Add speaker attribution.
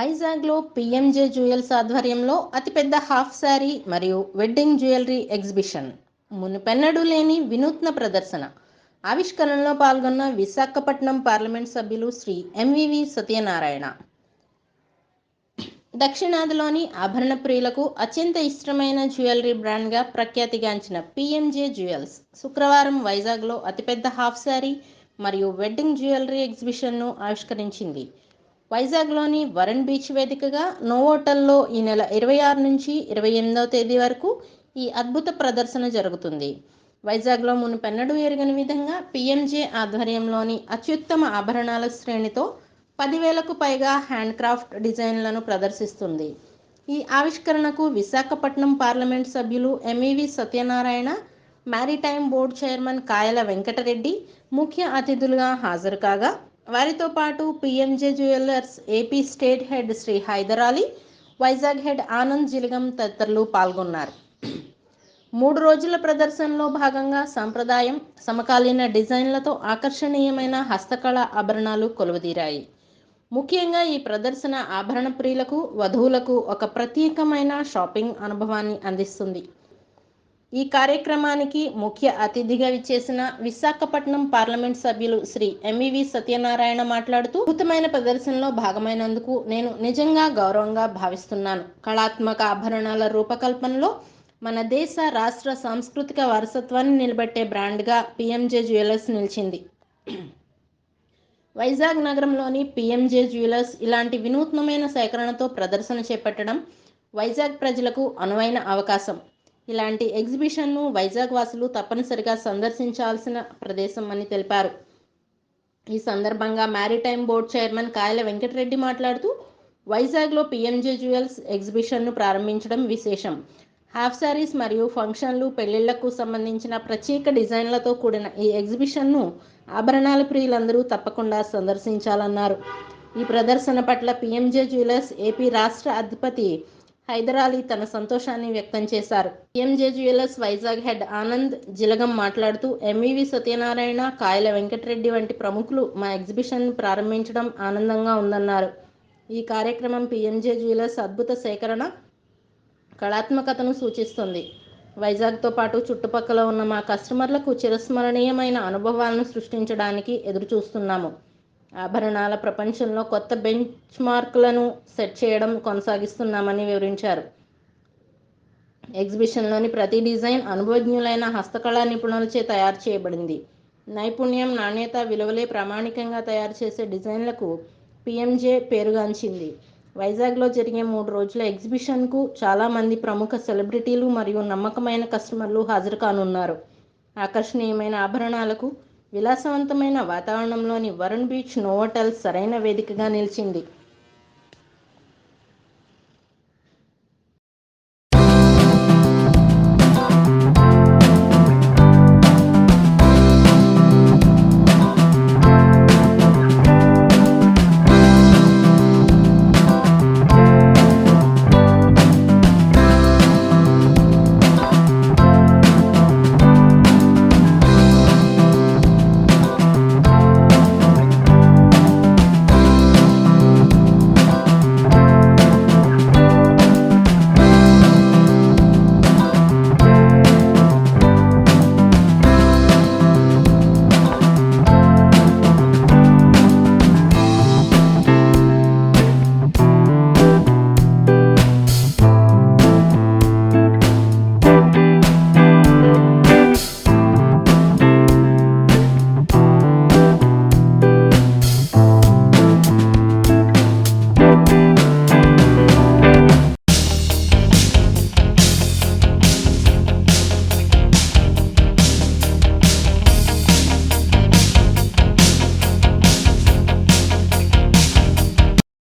Speaker 1: వైజాగ్లో PMJ jewels ఆధ్వర్యంలో అతిపెద్ద హాఫ్ శారీ మరియు వెడ్డింగ్ జ్యువెలరీ ఎగ్జిబిషన్. మునుపెన్నడూ లేని వినూత్న ప్రదర్శన. ఆవిష్కరణలో పాల్గొన్న విశాఖపట్నం పార్లమెంట్ సభ్యులు శ్రీ ఎంవివి సత్యనారాయణ. దక్షిణాదిలోని ఆభరణ ప్రియులకు అత్యంత ఇష్టమైన జ్యువెలరీ బ్రాండ్గా ప్రఖ్యాతిగాంచిన పిఎంజే జ్యువెల్స్ శుక్రవారం వైజాగ్లో అతిపెద్ద హాఫ్ శారీ మరియు వెడ్డింగ్ జ్యువెలరీ ఎగ్జిబిషన్ను ఆవిష్కరించింది. వైజాగ్లోని వరుణ్ బీచ్ వేదికగా నోవోటల్లో ఈ నెల 26 నుంచి 28వ తేదీ వరకు ఈ అద్భుత ప్రదర్శన జరుగుతుంది. వైజాగ్లో మునుపెన్నడూ ఎరుగని విధంగా పిఎంజే ఆధ్వర్యంలోని అత్యుత్తమ ఆభరణాల శ్రేణితో 10,000కు పైగా హ్యాండ్ క్రాఫ్ట్ డిజైన్లను ప్రదర్శిస్తుంది. ఈ ఆవిష్కరణకు విశాఖపట్నం పార్లమెంట్ సభ్యులు MVV Satyanarayana, maritime board chairman Kayala Venkatareddy ముఖ్య అతిథులుగా హాజరు కాగా, వారితో పాటు PMJ jewellers AP state head Shri Haider Ali, Vizag head Anand Jilagam తదితరులు పాల్గొన్నారు. 3 రోజుల ప్రదర్శనలో భాగంగా సంప్రదాయం, సమకాలీన డిజైన్లతో ఆకర్షణీయమైన హస్తకళ ఆభరణాలు కొలువుదీరాయి. ముఖ్యంగా ఈ ప్రదర్శన ఆభరణ ప్రియులకు, వధువులకు ఒక ప్రత్యేకమైన షాపింగ్ అనుభవాన్ని అందిస్తుంది. ఈ కార్యక్రమానికి ముఖ్య అతిథిగా విచ్చేసిన విశాఖపట్నం పార్లమెంట్ సభ్యులు శ్రీ ఎంవివి సత్యనారాయణ మాట్లాడుతూ, అద్భుతమైన ప్రదర్శనలో భాగమైనందుకు నేను నిజంగా గౌరవంగా భావిస్తున్నాను. కళాత్మక ఆభరణాల రూపకల్పనలో మన దేశ, రాష్ట్ర సాంస్కృతిక వారసత్వాన్ని నిలబెట్టే బ్రాండ్గా పిఎంజే జ్యువెలర్స్ నిలిచింది. వైజాగ్ నగరంలోని పిఎంజే జ్యువెలర్స్ ఇలాంటి వినూత్నమైన సేకరణతో ప్రదర్శన చేపట్టడం వైజాగ్ ప్రజలకు అనువైన అవకాశం. ఇలాంటి ఎగ్జిబిషన్ను వైజాగ్ వాసులు తప్పనిసరిగా సందర్శించాల్సిన ప్రదేశం అని తెలిపారు. ఈ సందర్భంగా maritime board chairman Kayala Venkatareddy మాట్లాడుతూ, వైజాగ్లో పిఎంజే జ్యువెల్స్ ఎగ్జిబిషన్ను ప్రారంభించడం విశేషం. హాఫ్ శారీస్ మరియు ఫంక్షన్లు, పెళ్లిళ్లకు సంబంధించిన ప్రత్యేక డిజైన్లతో కూడిన ఈ ఎగ్జిబిషన్ను ఆభరణాల ప్రియులందరూ తప్పకుండా సందర్శించాలన్నారు. ఈ ప్రదర్శన పట్ల పిఎంజే జ్యువెలర్స్ ఏపీ రాష్ట్ర అధిపతి హైదర్ అలీ తన సంతోషాన్ని వ్యక్తం చేశారు. PMJ jewellers Vizag head Anand Jilagam మాట్లాడుతూ, ఎంవివి సత్యనారాయణ, కాయల వెంకటరెడ్డి వంటి ప్రముఖులు మా ఎగ్జిబిషన్ను ప్రారంభించడం ఆనందంగా ఉందన్నారు. ఈ కార్యక్రమం పిఎంజే జ్యువెలర్స్ అద్భుత సేకరణ, కళాత్మకతను సూచిస్తుంది. వైజాగ్తో పాటు చుట్టుపక్కల ఉన్న మా కస్టమర్లకు చిరస్మరణీయమైన అనుభవాలను సృష్టించడానికి ఎదురుచూస్తున్నాము. ఆభరణాల ప్రపంచంలో కొత్త బెంచ్ మార్క్లను సెట్ చేయడం కొనసాగిస్తున్నామని వివరించారు. ఎగ్జిబిషన్లోని ప్రతి డిజైన్ అనుభవజ్ఞులైన హస్తకళా నిపుణులచే తయారు చేయబడింది. నైపుణ్యం, నాణ్యత, విలువలే ప్రామాణికంగా తయారు చేసే డిజైన్లకు పిఎంజే పేరుగాంచింది. వైజాగ్లో జరిగే 3 రోజుల ఎగ్జిబిషన్కు చాలామంది ప్రముఖ సెలబ్రిటీలు మరియు నమ్మకమైన కస్టమర్లు హాజరు కానున్నారు. ఆకర్షణీయమైన ఆభరణాలకు విలాసవంతమైన వాతావరణంలోని వరుణ్ బీచ్ నోవోటెల్ సరైన వేదికగా నిలిచింది.